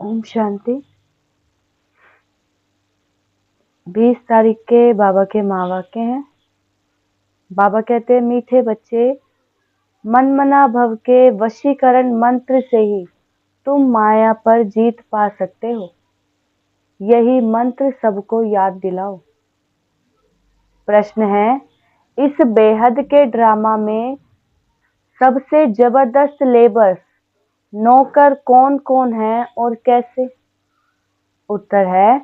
ओम शांति। 20 तारीख के बाबा के महावाक्य हैं। बाबा कहते हैं, मीठे बच्चे, मनमना भव के वशीकरण मंत्र से ही तुम माया पर जीत पा सकते हो। यही मंत्र सबको याद दिलाओ। प्रश्न है, इस बेहद के ड्रामा में सबसे जबरदस्त लेबर्स नौकर कौन कौन है और कैसे? उत्तर है,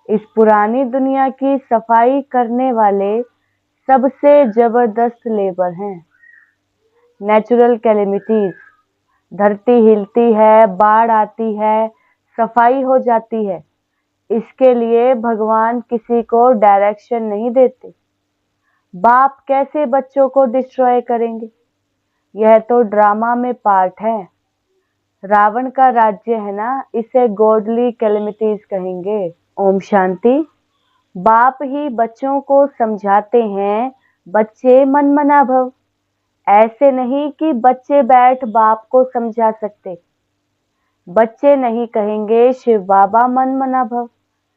इस पुरानी दुनिया की सफाई करने वाले सबसे जबरदस्त लेबर हैं। नेचुरल कैलेमिटीज, धरती हिलती है, बाढ़ आती है, सफाई हो जाती है, इसके लिए भगवान किसी को डायरेक्शन नहीं देते। बाप कैसे बच्चों को डिस्ट्रॉय करेंगे? यह तो ड्रामा में पार्ट है। रावण का राज्य है ना, इसे गॉडली कैलेमिटीज कहेंगे। ओम शांति। बाप ही बच्चों को समझाते हैं, बच्चे मनमना भव। ऐसे नहीं कि बच्चे बैठ बाप को समझा सकते। बच्चे नहीं कहेंगे शिव बाबा मनमना भव,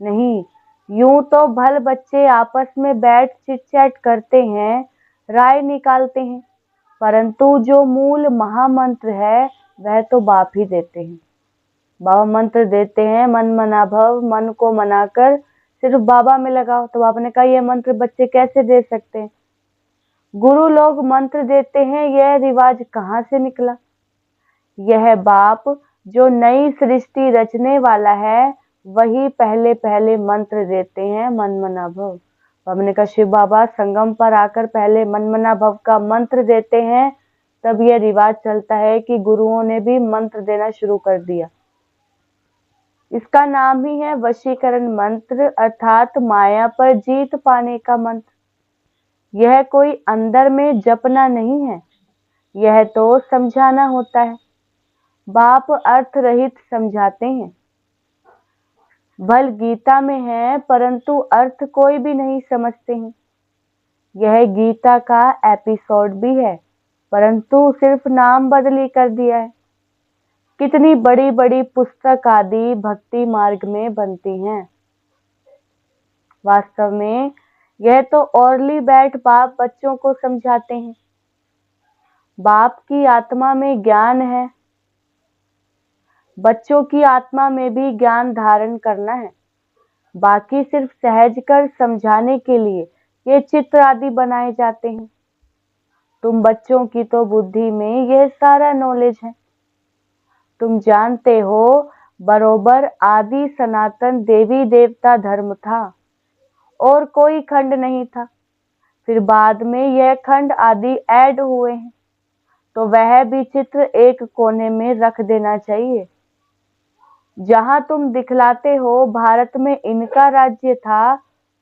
नहीं। यूं तो भल बच्चे आपस में बैठ चिट चैट करते हैं, राय निकालते हैं, परंतु जो मूल महामंत्र है वह तो बाप ही देते हैं। बाबा मंत्र देते हैं, मन मना भव, मन को मनाकर सिर्फ बाबा में लगाओ। तो बाबा ने कहा, यह मंत्र बच्चे कैसे दे सकते हैं? गुरु लोग मंत्र देते हैं, यह रिवाज कहाँ से निकला? यह बाप जो नई सृष्टि रचने वाला है वही पहले पहले मंत्र देते हैं, मन मना भव। बाबा ने कहा, शिव बाबा संगम पर आकर पहले मन मना भव का मंत्र देते हैं, तब यह रिवाज चलता है कि गुरुओं ने भी मंत्र देना शुरू कर दिया। इसका नाम ही है वशीकरण मंत्र, अर्थात माया पर जीत पाने का मंत्र। यह कोई अंदर में जपना नहीं है, यह तो समझाना होता है। बाप अर्थ रहित समझाते हैं। भल गीता में है, परंतु अर्थ कोई भी नहीं समझते हैं। यह गीता का एपिसोड भी है, परंतु सिर्फ नाम बदली कर दिया है। कितनी बड़ी बड़ी पुस्तक आदि भक्ति मार्ग में बनती हैं। वास्तव में यह तो ओरली बैठ बाप बच्चों को समझाते हैं। बाप की आत्मा में ज्ञान है, बच्चों की आत्मा में भी ज्ञान धारण करना है। बाकी सिर्फ सहज कर समझाने के लिए ये चित्र आदि बनाए जाते हैं। तुम बच्चों की तो बुद्धि में यह सारा नॉलेज है। तुम जानते हो, बरोबर आदि सनातन देवी देवता धर्म था और कोई खंड नहीं था। फिर बाद में यह खंड आदि ऐड हुए हैं, तो वह भी चित्र एक कोने में रख देना चाहिए। जहां तुम दिखलाते हो भारत में इनका राज्य था,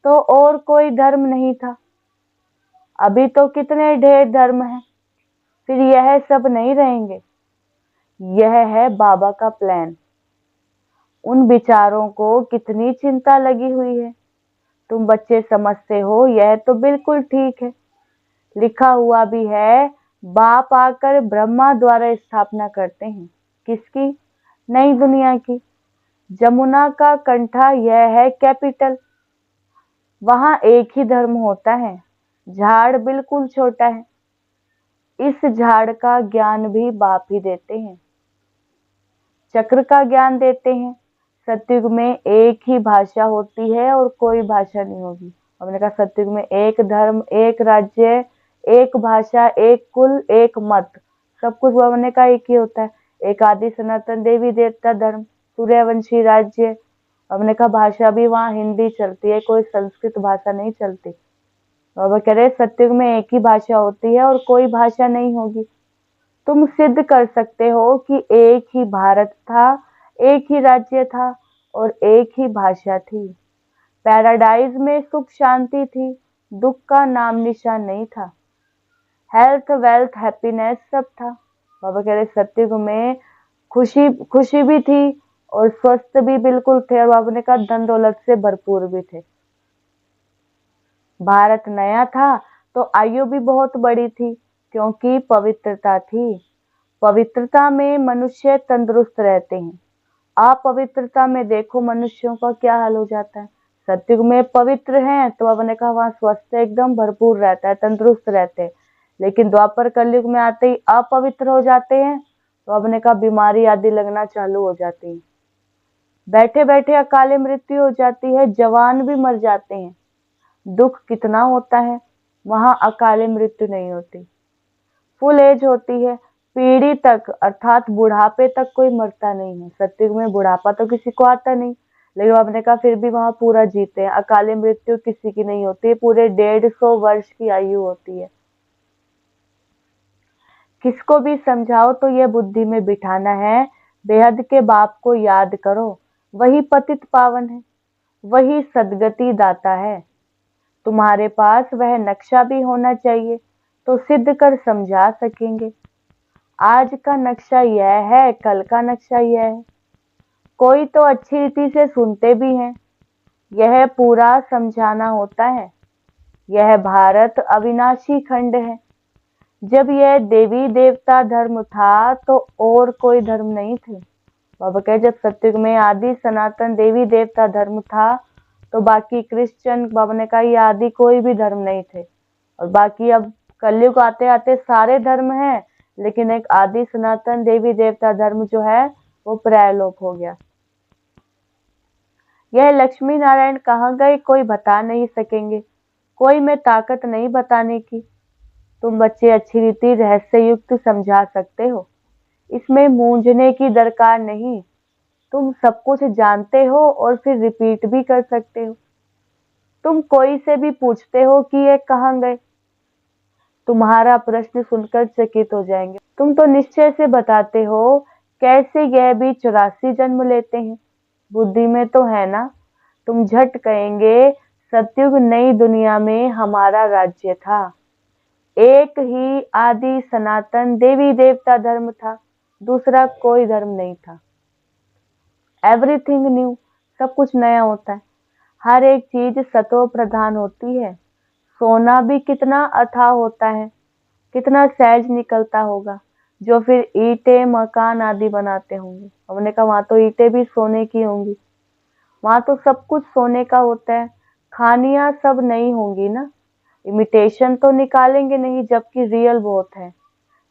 तो और कोई धर्म नहीं था। अभी तो कितने ढेर धर्म हैं, फिर यह सब नहीं रहेंगे। यह है बाबा का प्लान। उन विचारों को कितनी चिंता लगी हुई है। तुम बच्चे समझते हो यह तो बिल्कुल ठीक है। लिखा हुआ भी है, बाप आकर ब्रह्मा द्वारा स्थापना करते हैं। किसकी? नई दुनिया की। जमुना का कंठा यह है कैपिटल। वहां एक ही धर्म होता है। झाड़ बिल्कुल छोटा है। इस झाड़ का ज्ञान भी बाप ही देते हैं। चक्र का ज्ञान देते हैं। सतयुग में एक ही भाषा होती है और कोई भाषा नहीं होगी। हमने कहा सतयुग में एक धर्म, एक राज्य, एक भाषा, एक कुल, एक मत, सब कुछ हमने कहा एक ही होता है। एक आदि सनातन देवी देवता धर्म, सूर्यवंशी राज्य। हमने कहा भाषा भी वहाँ हिंदी चलती है, कोई संस्कृत भाषा नहीं चलती। बाबा कह रहे सतयुग में एक ही भाषा होती है और कोई भाषा नहीं होगी। तुम सिद्ध कर सकते हो कि एक ही भारत था, एक ही राज्य था और एक ही भाषा थी। पैराडाइज में सुख शांति थी, दुख का नाम निशान नहीं था। हेल्थ, वेल्थ, हैप्पीनेस सब था। बाबा कह रहे सतयुग में खुशी भी थी और स्वस्थ भी बिल्कुल थे, और बाबा ने कहा धन दौलत से भरपूर भी थे। भारत नया था तो आयु भी बहुत बड़ी थी, क्योंकि पवित्रता थी। पवित्रता में मनुष्य तंदुरुस्त रहते हैं। अपवित्रता में देखो मनुष्यों का क्या हाल हो जाता है। सतयुग में पवित्र हैं तो अब ने कहा वहां स्वस्थ एकदम भरपूर रहता है, तंदुरुस्त रहते हैं। लेकिन द्वापर कलयुग में आते ही अपवित्र हो जाते हैं तो अब ने कहा बीमारी आदि लगना चालू हो जाती है। बैठे बैठे अकाले मृत्यु हो जाती है, जवान भी मर जाते हैं। दुख कितना होता है, वहां अकाले मृत्यु नहीं होती। फुल एज होती है, पीढ़ी तक अर्थात बुढ़ापे तक कोई मरता नहीं है। सतयुग में बुढ़ापा तो किसी को आता नहीं, लेकिन आपने कहा फिर भी वहां पूरा जीते हैं। अकाले मृत्यु किसी की नहीं होती, पूरे 150 वर्ष की आयु होती है। किसको भी समझाओ तो यह बुद्धि में बिठाना है, बेहद के बाप को याद करो, वही पतित पावन है, वही सदगति दाता है। तुम्हारे पास वह नक्शा भी होना चाहिए तो सिद्ध कर समझा सकेंगे। आज का नक्शा यह है, कल का नक्शा यह है। कोई तो अच्छी रीति से सुनते भी हैं, यह पूरा समझाना होता है। यह भारत अविनाशी खंड है। जब यह देवी देवता धर्म था तो और कोई धर्म नहीं थे। बाबा कहे जब सतयुग में आदि सनातन देवी देवता धर्म था तो बाकी क्रिश्चियन, बाबा ने कहा ये आदि कोई भी धर्म नहीं थे। और बाकी अब कलयुग आते आते सारे धर्म हैं, लेकिन एक आदि सनातन देवी देवता धर्म जो है वो प्रायलोप हो गया। यह लक्ष्मी नारायण कहाँ गए कोई बता नहीं सकेंगे, कोई में ताकत नहीं बताने की। तुम बच्चे अच्छी रीति रहस्य युक्त समझा सकते हो, इसमें मूंझने की दरकार नहीं। तुम सब कुछ जानते हो और फिर रिपीट भी कर सकते हो। तुम कोई से भी पूछते हो कि ये कहाँ गए, तुम्हारा प्रश्न सुनकर चकित हो जाएंगे। तुम तो निश्चय से बताते हो कैसे यह भी 84 जन्म लेते हैं, बुद्धि में तो है ना। तुम झट कहेंगे सतयुग नई दुनिया में हमारा राज्य था, एक ही आदि सनातन देवी देवता धर्म था, दूसरा कोई धर्म नहीं था। एवरीथिंग न्यू, सब कुछ नया होता है। हर एक चीज सतो प्रधान होती है। सोना भी कितना अथाह होता है, कितना सहज निकलता होगा, जो फिर ईंटें मकान आदि बनाते होंगे। हमने कहा वहां तो ईंटें भी सोने की होंगी, वहां तो सब कुछ सोने का होता है। खानियां सब नहीं होंगी ना, इमिटेशन तो निकालेंगे नहीं, जबकि रियल बहुत है।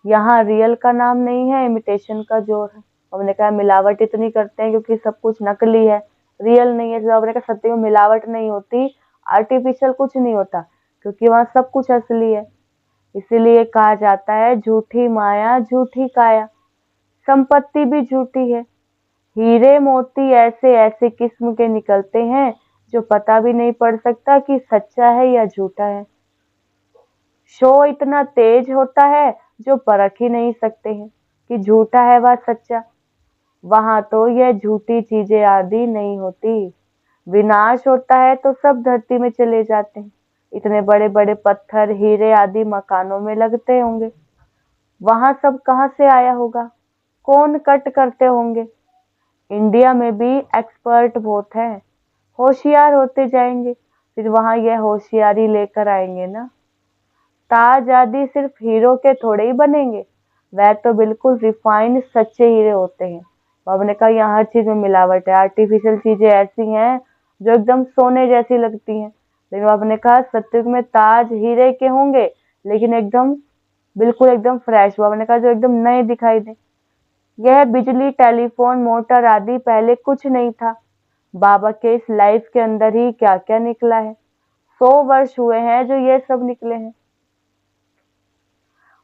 यहाँ रियल का नाम नहीं है, इमिटेशन का जोर है। हमने कहा मिलावट इतनी करते हैं क्योंकि सब कुछ नकली है, रियल नहीं है। हमने कहा सत्य में मिलावट नहीं होती, आर्टिफिशियल कुछ नहीं होता, क्योंकि वहां सब कुछ असली है। इसीलिए कहा जाता है झूठी माया झूठी काया, संपत्ति भी झूठी है। हीरे मोती ऐसे ऐसे किस्म के निकलते हैं जो पता भी नहीं पड़ सकता कि सच्चा है या झूठा है। शो इतना तेज होता है जो परख ही नहीं सकते हैं कि झूठा है व सच्चा। वहां तो यह झूठी चीजें आदि नहीं होती। विनाश होता है तो सब धरती में चले जाते हैं। इतने बड़े बड़े पत्थर हीरे आदि मकानों में लगते होंगे, वहां सब कहाँ से आया होगा, कौन कट करते होंगे। इंडिया में भी एक्सपर्ट बहुत है, होशियार होते जाएंगे, फिर वहां यह होशियारी लेकर आएंगे ना। ताज आदि सिर्फ हीरो के थोड़े ही बनेंगे, वह तो बिल्कुल रिफाइंड सच्चे हीरे होते हैं। बाबा ने कहा यहाँ हर चीज में मिलावट है, आर्टिफिशियल चीजें ऐसी हैं जो एकदम सोने जैसी लगती हैं। लेकिन बाबा ने कहा सत्युग में ताज हीरे के होंगे, लेकिन एकदम बिल्कुल एकदम फ्रेश। बाबा ने कहा जो एकदम नए दिखाई दे। यह बिजली टेलीफोन मोटर आदि पहले कुछ नहीं था। बाबा के इस लाइफ के अंदर ही क्या क्या निकला है। 100 वर्ष हुए हैं जो ये सब निकले हैं।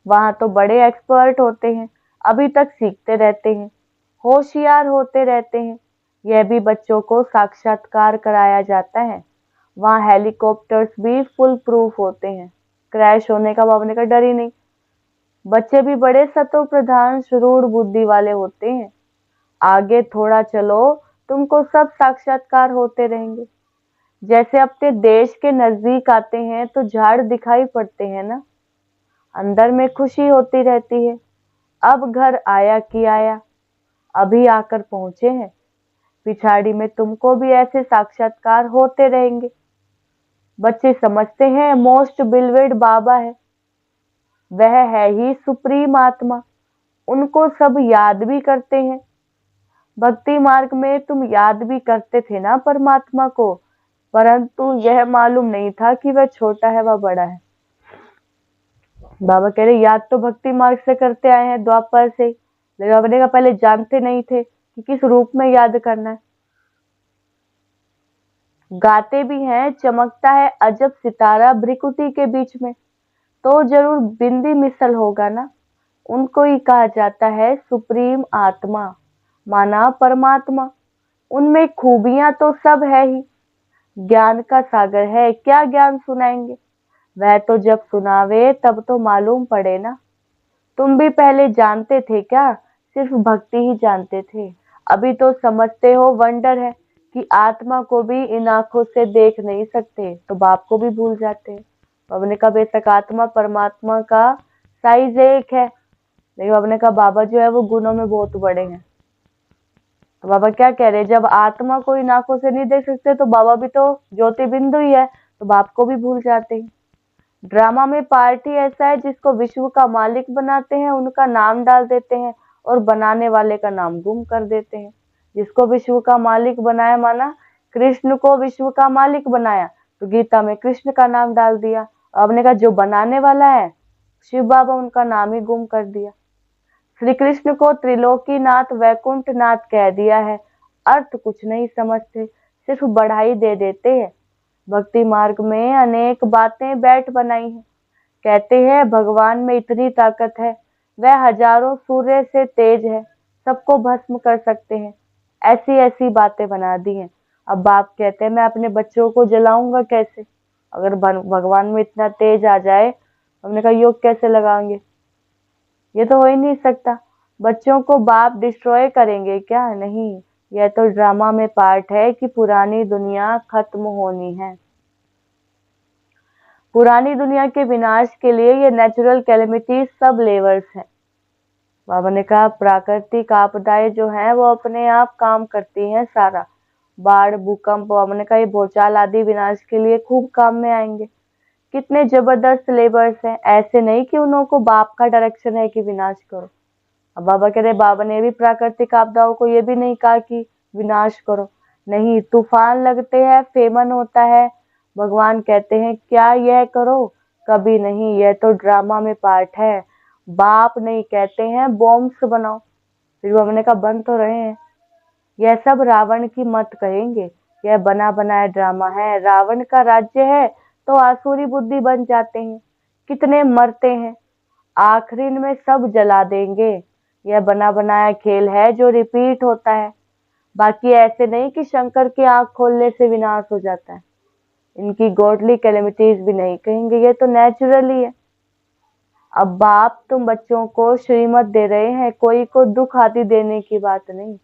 वहां तो बड़े एक्सपर्ट होते हैं, अभी तक सीखते रहते हैं, होशियार होते रहते हैं। यह भी बच्चों को साक्षात्कार कराया जाता है। वहां हेलीकॉप्टर्स भी फुल प्रूफ होते हैं, क्रैश होने का बाबा का डर ही नहीं। बच्चे भी बड़े सतो प्रधान शुरूर बुद्धि वाले होते हैं। आगे थोड़ा चलो, तुमको सब साक्षात्कार होते रहेंगे। जैसे अपने देश के नजदीक आते हैं तो झाड़ दिखाई पड़ते हैं ना, अंदर में खुशी होती रहती है। अब घर आया कि आया, अभी आकर पहुंचे हैं। पिछाड़ी में तुमको भी ऐसे साक्षात्कार होते रहेंगे। बच्चे समझते हैं मोस्ट बिलवेड बाबा है, वह है ही सुप्रीम आत्मा, उनको सब याद भी करते हैं। भक्ति मार्ग में तुम याद भी करते थे ना परमात्मा को, परंतु यह मालूम नहीं था कि वह छोटा है वह बड़ा है। बाबा कह रहे याद तो भक्ति मार्ग से करते आए हैं द्वापर से, लेकिन बाबा ने कहा पहले जानते नहीं थे कि किस रूप में याद करना है। गाते भी हैं चमकता है अजब सितारा भ्रिकुटी के बीच में, तो जरूर बिंदी मिसल होगा ना। उनको ही कहा जाता है सुप्रीम आत्मा, माना परमात्मा। उनमें खूबियां तो सब है ही, ज्ञान का सागर है, क्या ज्ञान सुनाएंगे। वह तो जब सुनावे तब तो मालूम पड़े ना। तुम भी पहले जानते थे क्या? सिर्फ भक्ति ही जानते थे। अभी तो समझते हो वंडर है कि आत्मा को भी इन आंखों से देख नहीं सकते, तो बाप को भी भूल जाते हैं। बाबा ने कहा बेशक आत्मा परमात्मा का साइज एक है, लेकिन बाबा ने कहा बाबा जो है वो गुणों में बहुत बड़े हैं। तो बाबा क्या कह रहे हैं, जब आत्मा को इन आंखों से नहीं देख सकते तो बाबा भी तो ज्योति बिंदु ही है, तो बाप को भी भूल जाते हैं। ड्रामा में पार्टी ऐसा है जिसको विश्व का मालिक बनाते हैं, उनका नाम डाल देते हैं और बनाने वाले का नाम गुम कर देते हैं। जिसको विश्व का मालिक बनाया, माना कृष्ण को विश्व का मालिक बनाया, तो गीता में कृष्ण का नाम डाल दिया। अब ने कहा जो बनाने वाला है शिव बाबा, उनका नाम ही गुम कर दिया। श्री कृष्ण को त्रिलोकीनाथ वैकुंठनाथ कह दिया है, अर्थ कुछ नहीं समझते, सिर्फ बढ़ाई दे देते हैं। भक्ति मार्ग में अनेक बातें बैठ बनाई हैं। कहते हैं भगवान में इतनी ताकत है, वह हजारों सूर्य से तेज है, सबको भस्म कर सकते हैं। ऐसी ऐसी बातें बना दी हैं। अब बाप कहते हैं मैं अपने बच्चों को जलाऊंगा कैसे? अगर भगवान में इतना तेज आ जाए, हमने कहा योग कैसे लगाएंगे? ये तो हो ही नहीं सकता। बच्चों को बाप डिस्ट्रॉय करेंगे क्या? नहीं, यह तो ड्रामा में पार्ट है कि पुरानी दुनिया खत्म होनी है। पुरानी दुनिया के विनाश के लिए ये नेचुरल कैलेमिटीज सब लेवर्स हैं। बाबा ने कहा प्राकृतिक आपदाएं जो हैं वो अपने आप काम करती हैं सारा। बाढ़, भूकंप, बाबा ने कहा ये भूचाल आदि विनाश के लिए खूब काम में आएंगे। कितने जबरदस्त लेबर्स हैं, ऐसे नहीं कि उनको बाप का डायरेक्शन है कि विनाश करो। अब बाबा कह रहे बाबा ने भी प्राकृतिक आपदाओं को ये भी नहीं कहा कि विनाश करो, नहीं। तूफान लगते हैं, फेमन होता है, भगवान कहते हैं क्या यह करो? कभी नहीं, यह तो ड्रामा में पार्ट है। बाप नहीं कहते हैं बॉम्ब्स बनाओ, फिर बाबा ने कहा बन तो रहे हैं। यह सब रावण की मत कहेंगे, यह बना बनाया ड्रामा है। रावण का राज्य है तो आसुरी बुद्धि बन जाते हैं, कितने मरते हैं, आखिरी में सब जला देंगे। यह बना बनाया खेल है जो रिपीट होता है। बाकी ऐसे नहीं कि शंकर की आंख खोलने से विनाश हो जाता है। इनकी गॉडली कैलेमिटीज भी नहीं कहेंगे, ये तो नेचुरली है। अब बाप तुम बच्चों को श्रीमत दे रहे हैं, कोई को दुख आदि देने की बात नहीं।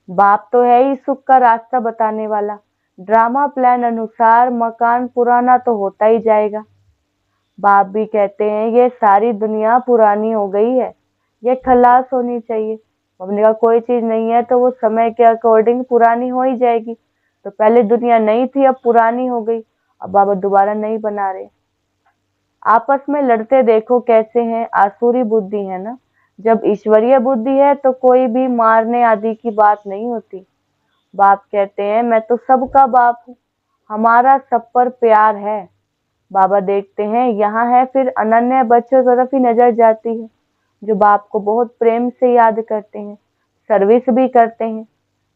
बाप तो है ही सुख का रास्ता बताने वाला। ड्रामा प्लान अनुसार मकान पुराना तो होता ही जाएगा। बाप भी कहते हैं ये सारी दुनिया पुरानी हो गई है, ये खलास होनी चाहिए। हमने कहा कोई चीज नहीं है तो वो समय के अकॉर्डिंग पुरानी हो ही जाएगी। तो पहले दुनिया नई थी, अब पुरानी हो गई, अब बाबा दोबारा नई बना रहे। आपस में लड़ते देखो कैसे हैं, आसुरी बुद्धि है ना। जब ईश्वरीय बुद्धि है तो कोई भी मारने आदि की बात नहीं होती। बाप कहते हैं मैं तो सबका बाप हूँ, हमारा सब पर प्यार है। बाबा देखते हैं यहाँ है, फिर अनन्य बच्चों तरफ ही नजर जाती है जो बाप को बहुत प्रेम से याद करते हैं, सर्विस भी करते हैं।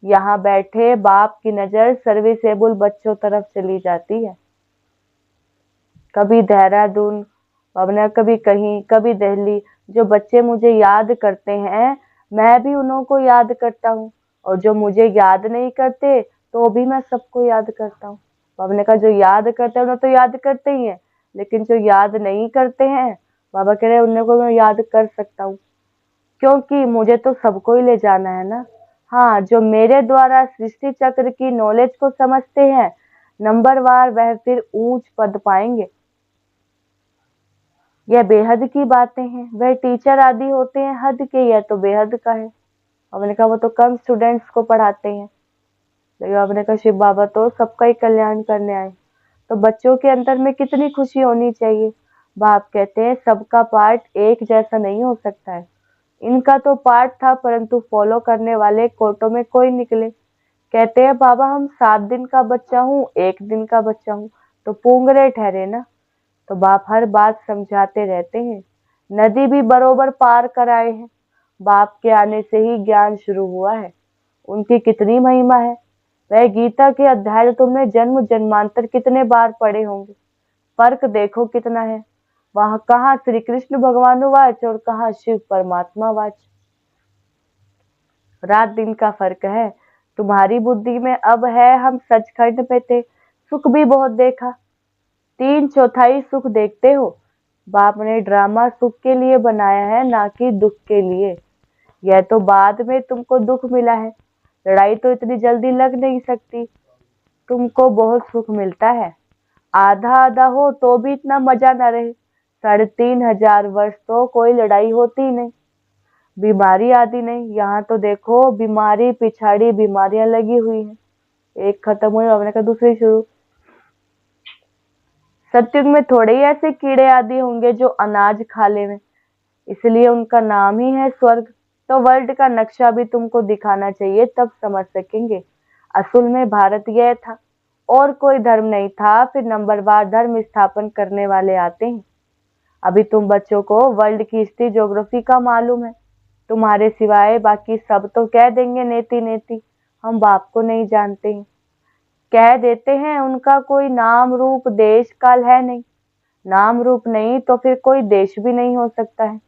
यहाँ बैठे बाप की नजर सर्विसेबल बच्चों तरफ चली जाती है। कभी देहरादून बाबा, कभी कहीं, कभी दिल्ली। जो बच्चे मुझे याद करते हैं मैं भी उन्हों को याद करता हूँ, और जो मुझे याद नहीं करते तो भी मैं सबको याद करता हूँ। बाबा ने कहा जो याद करते हैं उन्हें तो याद करते ही हैं, लेकिन जो याद नहीं करते हैं बाबा कह रहे हैं उन्हें को मैं याद कर सकता हूँ, क्योंकि मुझे तो सबको ही ले जाना है ना। हाँ, जो मेरे द्वारा सृष्टि चक्र की नॉलेज को समझते हैं नंबरवार, वह फिर ऊंच पद पाएंगे। यह बेहद की बातें हैं। वह टीचर आदि होते हैं हद के, यह तो बेहद का है। हमने कहा वो तो कम स्टूडेंट्स को पढ़ाते हैं, लेकिन हमने कहा शिव बाबा तो सबका ही कल्याण करने आए, तो बच्चों के अंदर में कितनी खुशी होनी चाहिए। बाप कहते हैं सबका पार्ट एक जैसा नहीं हो सकता है, इनका तो पाठ था, परंतु फॉलो करने वाले कोर्टों में कोई निकले। कहते हैं बाबा हम 7 दिन का बच्चा हूँ, 1 दिन का बच्चा हूँ, तो पूंगरे ठहरे ना। तो बाप हर बात समझाते रहते हैं। नदी भी बरोबर पार कर आए हैं। बाप के आने से ही ज्ञान शुरू हुआ है। उनकी कितनी महिमा है। वह गीता के अध्याय तो तुमने जन्म जन्मांतर कितने बार पढ़े होंगे। फर्क देखो कितना है। वहां कहाँ श्री कृष्ण भगवानुवाच और कहाँ शिव परमात्मा वाच। रात दिन का फर्क है। तुम्हारी बुद्धि में अब है, हम सचखंड में थे, सुख भी बहुत देखा। 3/4 सुख देखते हो। बाप ने ड्रामा सुख के लिए बनाया है, ना कि दुख के लिए। यह तो बाद में तुमको दुख मिला है। लड़ाई तो इतनी जल्दी लग नहीं सकती। तुमको बहुत सुख मिलता है। आधा आधा हो तो भी इतना मजा न रहे। 3,500 वर्ष तो कोई लड़ाई होती नहीं, बीमारी आदि नहीं। यहाँ तो देखो बीमारी पिछाड़ी बीमारियां लगी हुई हैं। एक खत्म हुई, हमने कहा दूसरी शुरू। सत्युग में थोड़े ही ऐसे कीड़े आदि होंगे जो अनाज खा लें, इसलिए उनका नाम ही है स्वर्ग। तो वर्ल्ड का नक्शा भी तुमको दिखाना चाहिए, तब समझ सकेंगे। असल में भारत यह था, और कोई धर्म नहीं था। फिर नंबरवार धर्म स्थापन करने वाले आते हैं। अभी तुम बच्चों को वर्ल्ड की हिस्ट्री ज्योग्राफी का मालूम है। तुम्हारे सिवाय बाकी सब तो कह देंगे नेति नेति, हम बाप को नहीं जानते हैं। कह देते हैं उनका कोई नाम रूप देश काल है नहीं। नाम रूप नहीं तो फिर कोई देश भी नहीं हो सकता है।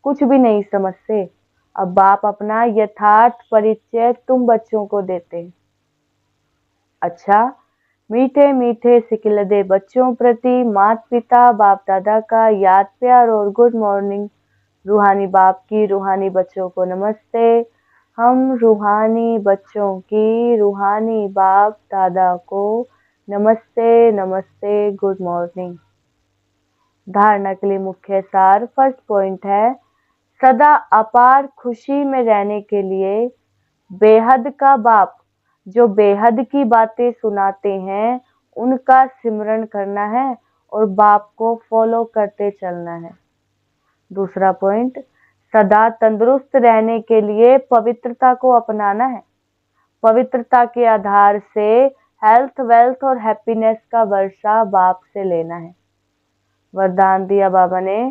कुछ भी नहीं समझते। अब बाप अपना यथार्थ परिचय तुम बच्चों को देते हैं। अच्छा, मीठे मीठे सिकिलदे बच्चों प्रति माता पिता बाप दादा का याद प्यार और गुड मॉर्निंग। रूहानी बाप की रूहानी बच्चों को नमस्ते। हम रूहानी बच्चों की रूहानी बाप दादा को नमस्ते नमस्ते, गुड मॉर्निंग। धारणा के लिए मुख्य सार। फर्स्ट पॉइंट है, सदा अपार खुशी में रहने के लिए बेहद का बाप जो बेहद की बातें सुनाते हैं उनका सिमरन करना है और बाप को फॉलो करते चलना है। दूसरा पॉइंट, सदा तंदुरुस्त रहने के लिए पवित्रता को अपनाना है। पवित्रता के आधार से हेल्थ वेल्थ और हैप्पीनेस का वर्षा बाप से लेना है। वरदान दिया बाबा ने,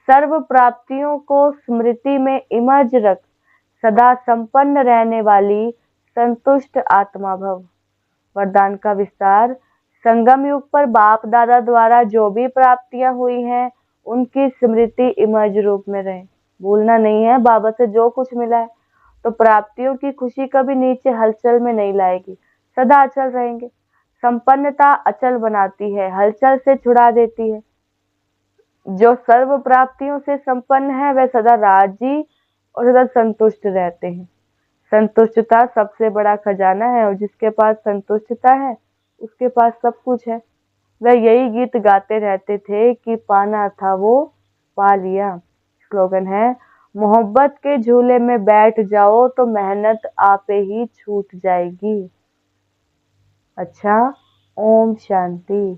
सर्व प्राप्तियों को स्मृति में इमर्ज रख, सदा संपन्न रहने वाली संतुष्ट आत्मा भव। वरदान का विस्तार, संगम युग पर बाप दादा द्वारा जो भी प्राप्तियां हुई हैं उनकी स्मृति इमर्ज रूप में रहे। भूलना नहीं है बाबा से जो कुछ मिला है। तो प्राप्तियों की खुशी कभी नीचे हलचल में नहीं लाएगी, सदा अचल रहेंगे। संपन्नता अचल बनाती है, हलचल से छुड़ा देती है। जो सर्व प्राप्तियों से संपन्न है वह सदा राजी और सदा संतुष्ट रहते हैं। संतुष्टता सबसे बड़ा खजाना है और जिसके पास संतुष्टता है उसके पास सब कुछ है। वह यही गीत गाते रहते थे कि पाना था वो पा लिया। स्लोगन है, मोहब्बत के झूले में बैठ जाओ तो मेहनत आपे ही छूट जाएगी। अच्छा, ओम शांति।